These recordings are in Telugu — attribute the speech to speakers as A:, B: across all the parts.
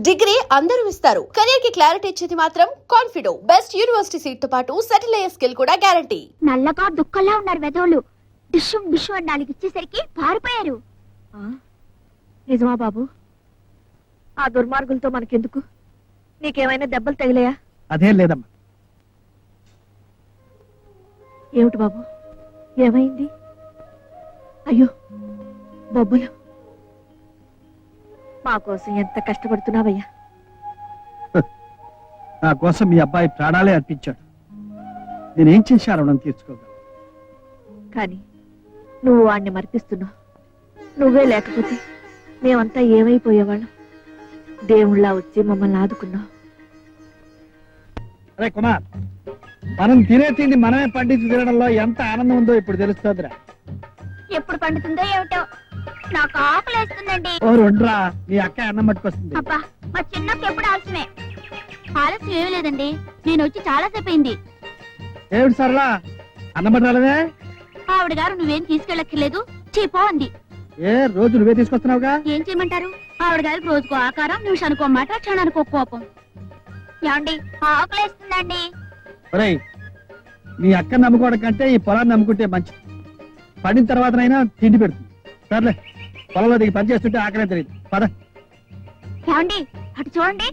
A: డిగ్రీ అందరూ ఇస్తారు, కెరీర్ కి క్లారిటీ ఇచ్చేది మాత్రం కాన్ఫిడో. బెస్ట్ యూనివర్సిటీ సీట్ తో పాటు సెటిల్ అయ్యే స్కిల్ కూడా గ్యారంటీ.
B: నల్లగా దుఃఖంలా ఉన్నారు వెదోళ్ళు. డిషు డిషు అని 4 ఇచ్చేసరికి పారిపోయారు.
C: నిజమా బాబు? ఆ దుర్మార్గులతో మనకెందుకు? నీకేమైనా దెబ్బలు తగిలాయా?
D: అదేం లేదమ్మా.
C: ఏమిటి బాబు, ఏమైంది? అయ్యో బొబ్బులు, మా కోసం ఎంత కష్టపడుతున్నావయ్యా.
D: నా కోసం మీ అబ్బాయి ప్రాణాలే అర్పించాడు. నేనేం చేశా రుణం తీర్చుకోగలను?
C: కానీ నువ్వు వాడిని మర్పిస్తున్నావు. నువ్వే లేకపోతే మేమంతా ఏమైపోయేవాళ్ళం. దేవుళ్ళ వచ్చి మమ్మల్ని ఆదుకున్నావు.
D: అరే కుమార్, మనం తినే తిండి మనమే పండించి తినడంలో ఎంత ఆనందం ఉందో ఇప్పుడు తెలుస్తుందిరా.
B: ఎప్పుడు పండుతుందో ఏమిటో, నాకు ఆకలేస్తుందండి.
D: ఓ రెండ్రా, మీ అక్క అన్నం పట్టుకొస్తుంది.
B: అబ్బా, మా చిన్నకి ఎప్పుడు ఆలస్యమే. ఆలస్యం ఏమీ లేదండి, నేను వచ్చి చాలా సేపు అయింది.
D: ఏమిటి సరళా, అన్నం పట్టాలనే?
B: ఆవిడ గారు నువ్వేం తీసుకెళ్ళక్కర్లేదు, చీపో అంది.
D: ఏ రోజు నువ్వే తీసుకొస్తున్నావుగా?
B: ఏం చేయమంటారు? ఆవిడ గారికి రోజుకో ఆకారం, నిమిషానికో మాట, క్షణానికో కోపం. ఏమండి, ఆకలేస్తుందండి.
D: ఒరేయ్, మీ అక్కని నమ్ముకోవడం కంటే ఈ పొలాన్ని నమ్ముకుంటే మంచిది. పడిన తర్వాతనైనా తిండి పెడుతుంది. సర్లే, పొలంలో దిగి పని చేస్తుంటే ఆకలే తెలియదు. పద.
B: ఏమండి, అటు చూడండి.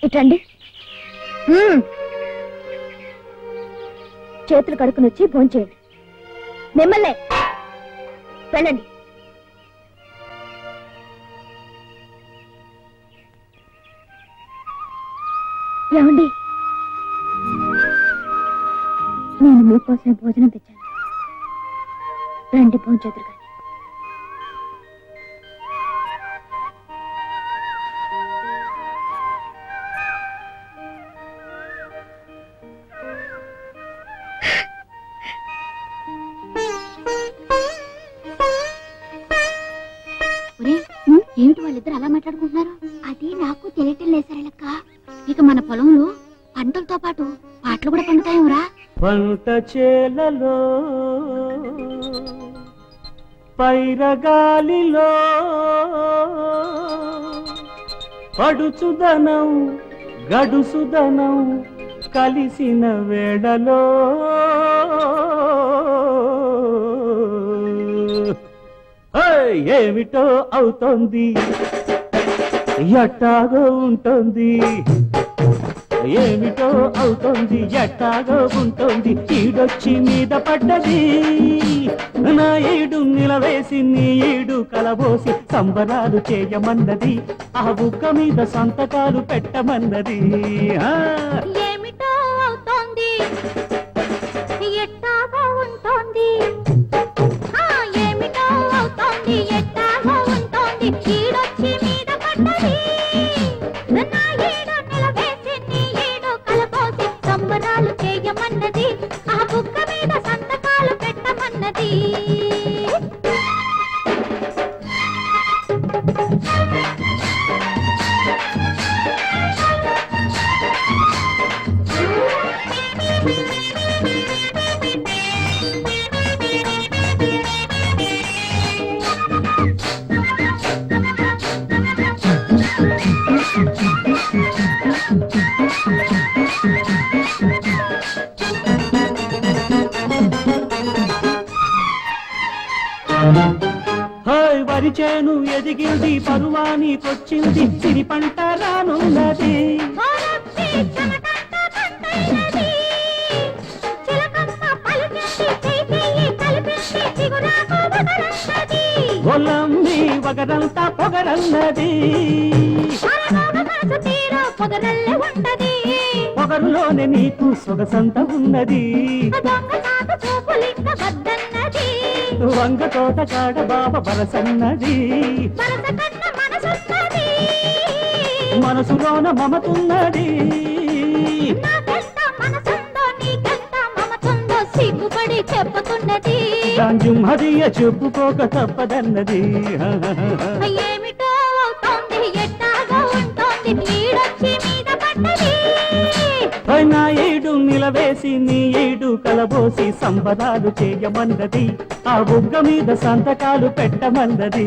B: ఇటండి. చేతులు కడుక్కుని వచ్చి భోంచేయండి. మిమ్మల్నే వెళ్ళండి. ఏమండి, నేను మీకోసమే భోజనం తెచ్చాను, రండి భోంచేతురు కానీ. ఏమిటి వాళ్ళిద్దరు అలా మాట్లాడుకుంటున్నారు? అది నాకు తెలియటం లేసరలక్క. ఇక మన పొలంలో పంటలతో పాటు పాటలు కూడా పండుతాయేమరా?
E: పంట చేలలో పైరగాలిలో పడుచుదనం గడుసుదనం కలిసిన వేళలో ఏమిటో అవుతోంది, ఎట్టాగో ఉంటుంది. ఏమిటో అవుతోంది, ఎట్టాగో ఉంటుంది. ఈడొచ్చి మీద పడ్డది, నా ఈడు నిలవేసి నీ ఈడు కలబోసి సంబరాలు చేయమన్నది. ఆ బుక్క మీద సంతకాలు పెట్టమన్నది.
B: ఏమిటో అవుతోంది, ఎట్టాగో ఉంటుంది. ఏమిటో అవుతోంది, ఎట్టాగో ఉంటుంది. ఈడొచ్చి మీద పడ్డది, నా ఈడు నిలవేసి నీ ఈడు కలబోసి సంబరాలు చేయమన్నది. ఆ బుక్క మీద సంతకాలు పెట్టమన్నది.
E: హాయ్, వరి చేను ఎదిగింది, పరువానికొచ్చింది, సిరి పంట రానున్నది. ఒలంది వగరంతా పొగరన్నది, పొగరులోనే నీకు సొగసంత ఉన్నది. వంగ తోట కాడ బాబ బరసన్నది, మనసులోన మమతున్నది.
B: సిగ్గుపడి చెప్పుకున్నది,
E: హదియ చెప్పుకోక తప్పదన్నది.
B: ఏమిటో అవుతోంది, ఎట్టాగో ఉంటుంది. ఈడొచ్చి మీద పడ్డది,
E: నా ఈడు నిలవేసి నీ ఈడు కల కలబోసి సంబరాలు చేయమన్నది ఆ బుగ్గ మీద సంతకాలు పెట్టమన్నది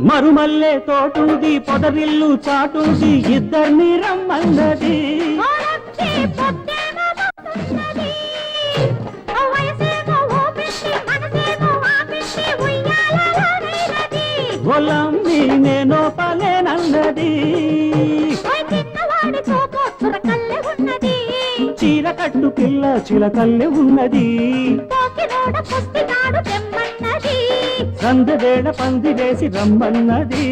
E: మరుమల్లే తోటుంది పొదరిల్లు చాటుంది ఇద్దరిని రమ్మన్నది ఒలమ్మి నేను పలేనన్నది చీర కట్టు పిల్ల చిలకల్లె ఉన్నది సందవేళ పంది వేసి రమ్మన్నది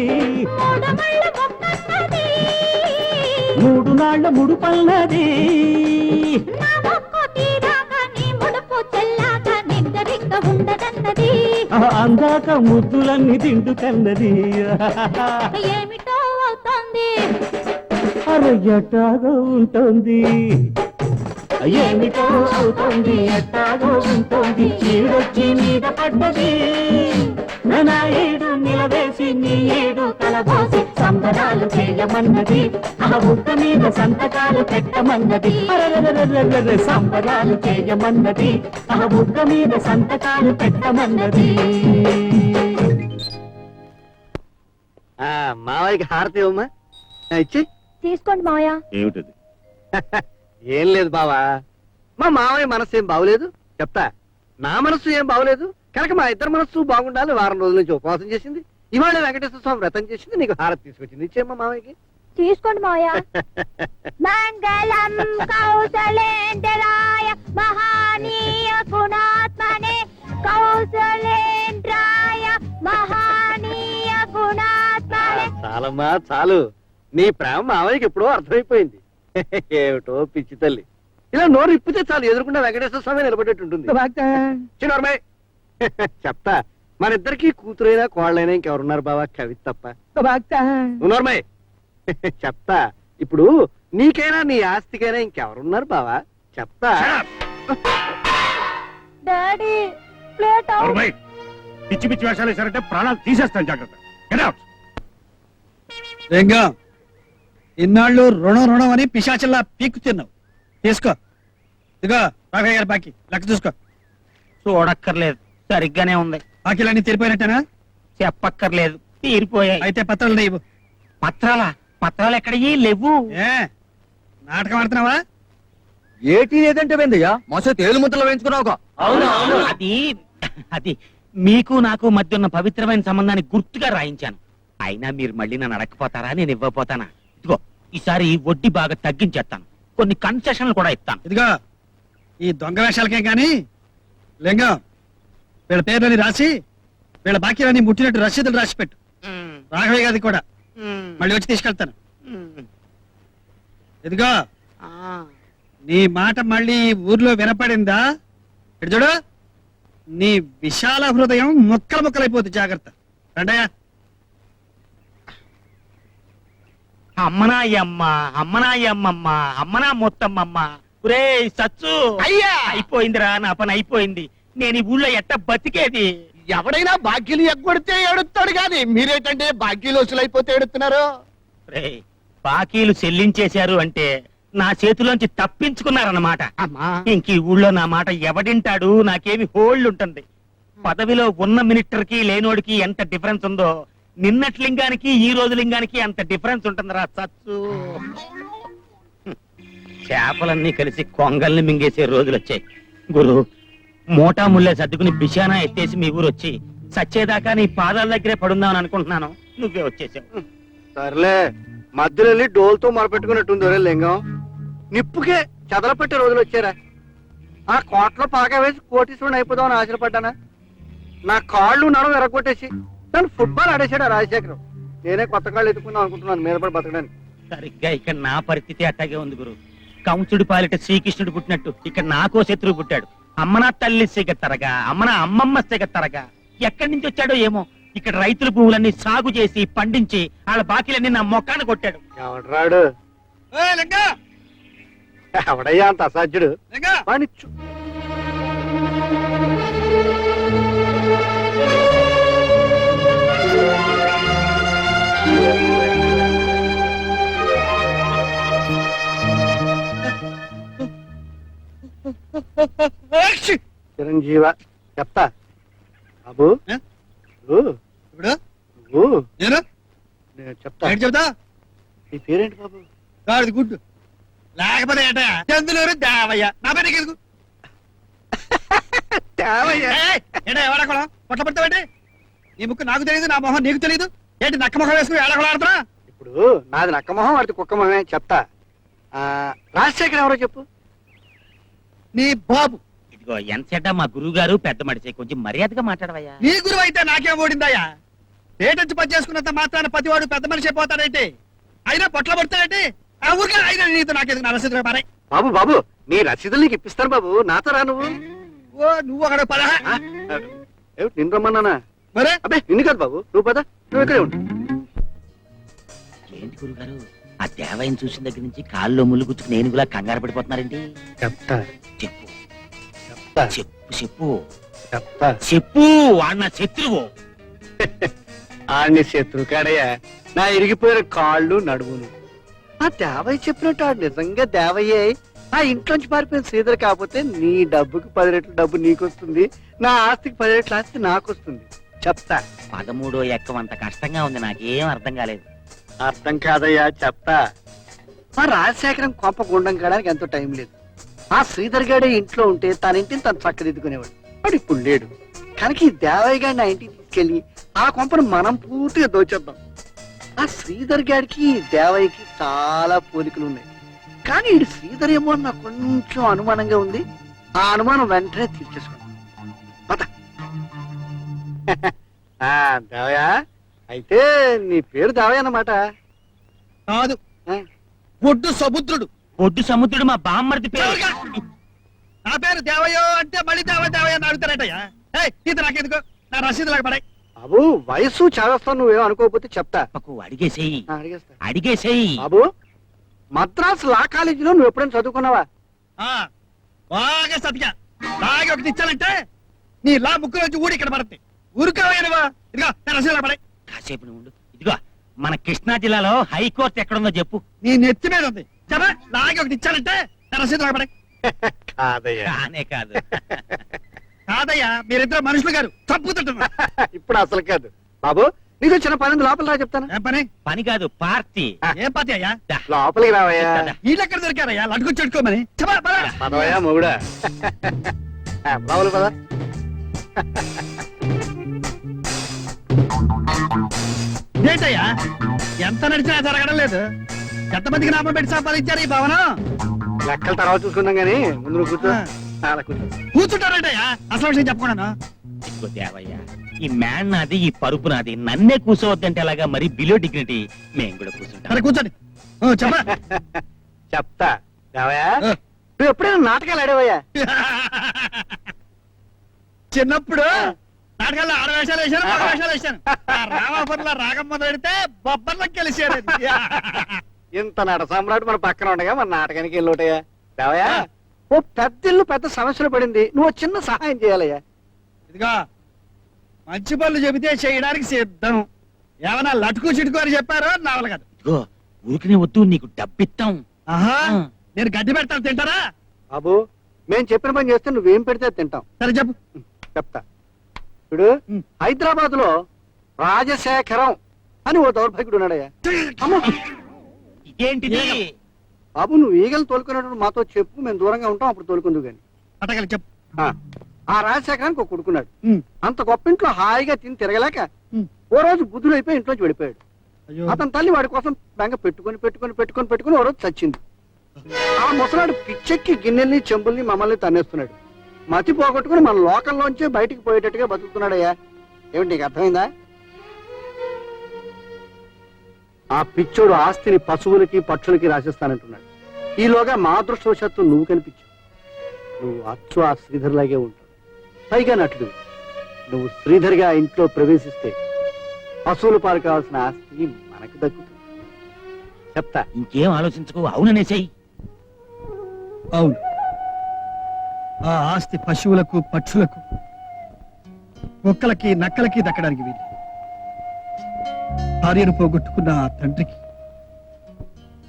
E: మూడు నాళ్ల ముడుపన్నది అందాక ముద్దులన్నీ తిండుకన్నది
B: ఏమిటో అవుతోంది
E: అరే ఎట్టాగా ఉంటుంది ఏమిటో అవుతుంది ఎట్టాగో ఉంటుంది చీడొచ్చి మీద పడ్డది నా ఏడు నిలవేసి నీ ఏడు కలబోసి సంబరాలు చేయమన్నది ఆ బుట్ట మీద సంతకాలు పెట్టమన్నది అరెరెరెరెరెరె సంబరాలు చేయమన్నది ఆ బుట్ట మీద సంతకాలు పెట్టమన్నది
D: మావయ్యకి హారతి ఇవ్వమ్మా ఇచ్చి
C: తీసుకోండి మావయ్య.
E: ఏమిటది
D: ఏం లేదు బావా మా మావయ్య మనసు ఏం బాగులేదు చెప్తా నా మనసు ఏం బాగులేదు కనుక మా ఇద్దరు మనసు బాగుండాలి వారం రోజుల నుంచి ఉపవాసం చేసింది ఇవాళ వెంకటేశ్వర స్వామి వ్రతం చేసింది నీకు హారతి తీసుకొచ్చింది ఇచ్చేమ్మా మావయ్యకి
C: తీసుకోండి మావయ్య. మంగళం కౌసలేంద్రాయ మహానీయ గుణాత్మనే కౌసలేంద్రాయ మహానీయ గుణాత్మనే.
D: చాలమ్మా చాలు నీ ప్రేమ మావయ్యకి ఎప్పుడో అర్థమైపోయింది ఏమిటో పిచ్చి తల్లి ఇలా నోరు ఇప్పితే చాలు ఎదురుకుండా వెంకటేశ్వర స్వామి నిలబడేట్టు ఉంటుంది చిన్నమ్మాయి చెప్తా మన ఇద్దరికి కూతురైనా కోళ్ళైనా ఇంకెవరున్నారు బావా కవిత తప్ప నోర్మయ్య చెప్తా ఇప్పుడు నీకైనా నీ ఆస్తికైనా ఇంకెవరున్నారు బావా చెప్తా
C: డాడీ ప్లేట్
F: పిచ్చి పిచ్చి వేషాలు వేశారంటే ప్రాణాలు తీసేస్తాను జాగ్రత్త
D: లింగం ఇన్నాళ్ళు రుణం రుణం అని పిశాచల్లా పీక్కు తిన్నావు తీసుకో ఇదిగో రాఘయ్య గారి బాకీ లెక్క చూసుకో
G: చూడక్కర్లేదు సరిగ్గానే ఉంది
D: బాకీలన్నీ తీరిపోయినట్టేనా
G: చెప్పక్కర్లేదు తీరిపోయాయి.
D: అయితే పత్రాలు లేవు
G: పత్రాలు ఎక్కడయ్యి లేవు.
D: ఏ నాటకం ఆడుతున్నావా
H: ఏటీ లేదంటే వెందయ్యా మసే తేలు ముద్దలు వేయించుకున్నావుగా.
G: అది అది మీకు నాకు మధ్య ఉన్న పవిత్రమైన సంబంధాన్ని గుర్తుగా రాయించాను. అయినా మీరు మళ్ళీ నన్ను అడగపోతారా నేను ఇవ్వపోతానా? ఇదిగో ఈసారి వడ్డీ బాగా తగ్గించేస్తాను, కొన్ని కన్సెషన్లు కూడా ఇస్తాను.
D: ఇదిగో ఈ దొంగ వేషాలకే గాని లింగం వీళ్ళ పేర్లని రాసి వీళ్ళ బాకీలన్నీ ముట్టినట్టు రసీదులు రాసి పెట్టు. రాఘవయ్య గారి కూడా మళ్ళీ వచ్చి తీసుకెళ్తాను. ఇదిగో నీ మాట మళ్ళీ ఈ ఊర్లో వినపడిందా ఇటు చూడు నీ విశాల హృదయం ముక్కలు ముక్కలైపోతుంది జాగ్రత్త. రండయ్యా
G: అమ్మనాయమ్మ అమ్మనాయమ్మమ్మ అమ్మనా మొత్తమ్మమ్మ ఒరే సచ్చు
H: అయ్యా
G: అయిపోయిందిరా, నా పని అయిపోయింది. నేను ఈ ఊళ్ళో ఎట్ట బతికేది?
H: ఎవడైనా బాకీలు ఎగ్గొడితే ఏడుస్తాడు గాని మీరేంటంటే బాకీలు వసూలైపోతే ఏడుతున్నారు.
G: రేయ్, బాకీలు చెల్లించేశారు అంటే నా చేతిలోంచి తప్పించుకున్నారన్నమాట. ఇంక ఈ ఊళ్ళో నా మాట ఎవడింటాడు? నాకేమి హోల్డ్ ఉంటుంది. పదవిలో ఉన్న మినిస్టర్కి లేనోడికి ఎంత డిఫరెన్స్ ఉందో నిన్నటి లింగానికి ఈ రోజు లింగానికి అంత డిఫరెన్స్ ఉంటుందిరా సచ్చు. చేపలన్నీ కలిసి కొంగల్ని మింగేసే రోజులు వచ్చాయి. గురు మోటా ముల్లే సర్దుకుని బిషానా ఎత్తేసి మీ ఊరు వచ్చి సచ్చేదాకా నీ పాదాల దగ్గరే పడుందామని అనుకుంటున్నాను. నువ్వే వచ్చేసావు.
D: సర్లే మధ్యలో వెళ్ళి డోల్తో మొరపెట్టుకున్నట్టుంది ఒరే లింగం. నిప్పుకే చెదలపెట్టే రోజులు వచ్చారా? ఆ కోట్లో పాక వేసి కోటీశ్వరుని అయిపోదామని ఆశపడ్డానా? నా కాళ్ళు నడవ ఎరగొట్టేసి తను ఫుట్బాల్ ఆడేశాడు ఆ రాజశేఖరం. నేనే కొత్త కాళ్ళు ఎత్తుకుందాం అనుకుంటున్నాను మీద పడి బతకడానికి.
G: సరిగ్గా ఇక్కడ నా పరిస్థితి అట్టాగే ఉంది గురు. కంసుడి పాలిట శ్రీకృష్ణుడు పుట్టినట్టు ఇక్కడ నాకో శత్రువు పుట్టాడు. అమ్మనా తల్లి సిగ తరగా, అమ్మనా అమ్మమ్మ సిగ తరగా. ఎక్కడి నుంచి వచ్చాడో ఏమో ఇక్కడ రైతుల భూములన్నీ సాగు చేసి పండించి వాళ్ళ బాకీలన్నీ నా మొక్కాన కొట్టాడు.
D: ఎవడరాడు ఎవడయ్యా అంత అసాధ్యుడు వాణిచ్చు. చిరంజీవ చెప్తా బాబు నువ్వు నేను చెప్తా.
H: చెప్తా
D: నీ పేరేంటి బాబు?
H: గాడిది గుడ్డు లేకపోతే ఏంట చందులూరు దేవయ్య నా పేరు ఎందుకు ఎవడకూడా పొట్ల పడతావేంటి? నీ ముక్కు నాకు తెలియదు, నా మొహం నీకు తెలియదు. ఏంటి నక్క మొహం వేసుకుని ఏడకూడ ఆడుతున్నా?
D: ఇప్పుడు నాది నక్క మొహం, వాడిది కుక్క మొహమే. చెప్తా. రాజశేఖర్ ఎవరో చెప్పు.
H: నీ బాబు.
G: ఇదిగో ఎంతసేట మా గురువు గారు పెద్ద మడిచి కొంచెం మర్యాదగా మాట్లాడవయ్యా.
H: నీ గురువు అయితే నాకేం ఓడిందయ్యా? పేటెంచి పని చేసుకున్నంత మాత్రాన ప్రతివాడు పెద్ద మనిషి అయిపోతాడేంటి? అయినా పొట్ల పడతాడేంటి? ఆ ఊరికే అయినా నీతో నాకేది నా రసీదు పారాయి.
D: బాబు బాబు నీ రసీదులు నీకు ఇప్పిస్తాను బాబు, నాతో రా నువ్వు.
H: ఓ నువ్వు అక్కడ పదా
D: నిన్ను రమ్మన్నానా?
H: మరే
D: అబ్బే నిన్ను కాదు బాబు, నువ్వు పద, నువ్వు ఇక్కడే ఉండు.
G: ఏంటి గురుగారు ఆ దేవాయిని చూసిన దగ్గర నుంచి కాల్లో ముళ్ళు గుచ్చుకు నేనుగులా కంగారు పడిపోతున్నారేంటి?
D: చెప్తా
G: చెప్పు
D: చెప్తా
G: చెప్పు చెప్పు
D: చెప్తా.
G: చెప్పు. వాడు నా శత్రువు.
D: ఆడిని శత్రు కాడయ్యా, నా ఇరిగిపోయిన కాళ్ళు నడువును. ఆ దేవయ్య చెప్పినట్టు ఆడు నిజంగా దేవయ్యే ఆ ఇంట్లోంచి పారిపోయిన శ్రీధర్. కాకపోతే నీ డబ్బుకి 10 రెట్లు డబ్బు నీకొస్తుంది, నా ఆస్తికి 10 రెట్ల ఆస్తి నాకొస్తుంది. చెప్తా.
G: 13వ ఎక్కం అంత కష్టంగా ఉంది, నాకేం అర్థం కాలేదు.
D: అర్థం కాదయ్యా, చెప్తా. ఆ రాజశేఖరం కొంప గుండం కాడానికి ఎంతో టైం లేదు. ఆ శ్రీధర్ గాడే ఇంట్లో ఉంటే తన ఇంటిని తను చక్కదిద్దుకునేవాడు. వాడు ఇప్పుడు లేడు కనుక ఈ దేవయ్య గారిని ఆ ఇంటికి తీసుకెళ్లి ఆ కొంపను మనం పూర్తిగా దోచేద్దాం. ఆ శ్రీధర్ గారికి దేవయ్యకి చాలా పోలికలు ఉన్నాయి. కానీ ఈ శ్రీధర్ ఏమో నాకు కొంచెం అనుమానంగా ఉంది. ఆ అనుమానం వెంటనే తీర్చేసుకోండి. దేవయ్య అయితే నీ పేరు దేవయ్య అన్నమాట?
H: కాదు,
D: ఆ,
H: ఒడ్డు సముద్రుడు.
G: ఒడ్డు సముద్రుడు మా బామ్మర్ది పేరు.
H: నా పేరు దేవయ్యో అంటే మళ్ళీ దేవయ్య అని అడుగుతారటయ్యా. ఇది నాకెందుకు, నా రసీదు లాగా పడాయి.
D: బాబు వయసు చావేస్తాను, నువ్వేం అనుకోకపోతే చెప్తా.
G: అడిగేసేయి
D: అడిగేస్తా.
G: అడిగేసేయి.
D: బాబు మద్రాస్ లా కాలేజీలో నువ్వు ఎప్పుడైనా చదువుకున్నావా?
H: బాగా సతిగా బాగా ఒకటి ఇచ్చానంటే నీ లా ముక్కు నుంచి ఊడి ఇక్కడ పడుతుంది. ఊరుకోవా ఇదిగో నా రసీదు లాగా పడాయి.
G: కాసేపు నువ్వు ఉండు. ఇదిగో మన కృష్ణా జిల్లాలో హైకోర్టు ఎక్కడుందో చెప్పు.
H: నీ నెత్తి మీద ఉంది. చెప్పా లాగే ఒకటి ఇచ్చానంటే నా రసీదు లాగా పడాయి.
D: కాదయ్యా.
G: కానే కాదు.
H: కాదయ్యా, మీరిద్దరు మనుషులు గారు తప్పుతుంటున్నారు.
D: ఇప్పుడు అసలు కాదు. బాబు నీకు చిన్న పని ఉంది, లోపల రా చెప్తాను.
H: ఏం పని?
G: పని కాదు, పార్టీ.
H: ఏం పాతి అయ్యా?
D: లోపలికి రావయ్యా.
H: వీళ్ళెక్కడ దొరికారయ్యా? లడ్డుకు చెట్టుకోమని చెప్పా.
D: పదవయ్యా మొగుడా. లోపలి పద.
H: ఏంటయ్యా ఎంత నడిచినా జరగడం లేదు. ఎంతమందికి నామం పెట్టి సంపాదించారు ఈ భవనం?
D: లెక్కల తర్వాత చూసుకుందాం గానీ ముందు నువ్వు కూర్చో. అలా కూర్చో.
H: కూర్చుంటారంటయ్యా అసలు విషయం చెప్పకుండా.
G: ఇదిగో దేవయ్య, ఈ మ్యాన్ నాది, ఈ పరుపు నాది. నన్నే కూర్చోవద్దంటే అలాగా మరి బిలో డిగ్నిటీ. మేము కూడా కూర్చుంటాం.
H: సరే కూర్చోండి. చెప్పా
D: చెప్తా. దేవయ్యా నువ్వు ఎప్పుడైనా నాటకాలు ఆడేవయ్యా?
H: చిన్నప్పుడు నాటకాల్లో ఆడవేషాలు వేశాను, మగ వేషాలు వేశాను. రామాపురంలో రాగం మొదలెడితే బొబ్బర్లకు కలిసాడు.
D: ఇంత నట సామ్రాట్ మన పక్కన ఉండగా మన నాటకానికి వెళ్ళోటయ్యా. దేవయ్యా ఓ పెద్ద ఇల్లు పెద్ద సమస్యలు పడింది, నువ్వు చిన్న సహాయం చేయాలయ్యా.
H: ఇదిగా మంచి పనులు చెబితే చేయడానికి సిద్ధం. ఏమన్నా లటుకు చిటుకు అని చెప్పారో నావల కాదు.
G: ఇదిగో ఊరికనే వద్దు, నీకు డబ్బిస్తాం.
H: ఆహా, నేను గడ్డి పెడతాను, తింటారా?
D: బాబు మేం చెప్పిన పని చేస్తే నువ్వేం పెడితే అది తింటాం.
H: సరే చెప్పు.
D: చెప్తా. ఇప్పుడు హైదరాబాద్ లో రాజశేఖరం అని ఓ దౌర్భాగ్యుడు ఉన్నాడయ్యా. అమ్మో
G: ఇదేంటిది?
D: బాబు నువ్వు ఈగలు తోలుకునేటప్పుడు మాతో చెప్పు, మేము దూరంగా ఉంటాం, అప్పుడు తోలుకుందు గాని.
H: అటగలి చెప్పు.
D: ఆ రాజశేఖరానికి ఒక కొడుకున్నాడు.
H: ఉమ్.
D: అంత గొప్ప ఇంట్లో హాయిగా తిని తిరగలేక
H: ఉమ్.
D: ఓ రోజు బుద్ధుడు అయిపోయి ఇంట్లోంచి వెళ్ళిపోయాడు.
H: అయ్యో.
D: అతని తల్లి వాడి కోసం బెంగ పెట్టుకొని ఓ రోజు చచ్చింది. ఆ ముసలాడు పిచ్చెక్కి గిన్నెల్ని చెంబుల్ని మమ్మల్ని తన్నేస్తున్నాడు. మతి పోగొట్టుకుని మన లోకల్లోంచే బయటికి పోయేటట్టుగా బతుకుతున్నాడయ్యా. ఏమిటి నీకు అర్థమైందా? ఆ పిచ్చోడు ఆస్తిని పశువులకి పక్షులకి రాసిస్తానంటున్నాడు. ఈలోగా మా అదృష్టవశాత్తు నువ్వు కనిపించావు. నువ్వు అచ్చు ఆ శ్రీధర్ లాగే ఉంటావు, పైగా నటుడు. నువ్వు శ్రీధర్గా ఆ ఇంట్లో ప్రవేశిస్తే పశువులు పాలు కావాల్సిన ఆస్తి మనకు దక్కుతుంది. చెప్తా.
G: ఇంకేం ఆలోచించుకో, అవుననేసేయి.
H: అవును, ఆ ఆస్తి పశువులకు, పక్షులకు, కుక్కలకి, నక్కలకి దక్కడానికి వీలు. భార్యను పోగొట్టుకున్న ఆ తండ్రికి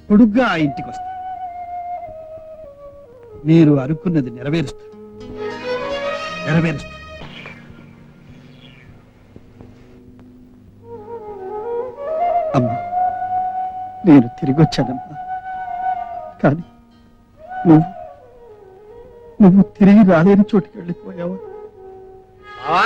H: కొడుగ్గా ఆ ఇంటికి వస్తా. మీరు అనుకున్నది నెరవేరుస్తా. అమ్మా, నేను తిరిగి వచ్చానమ్మా. కానీ నువ్వు తిరిగి రాలేని చోటుకి వెళ్ళిపోయావా?
D: బావా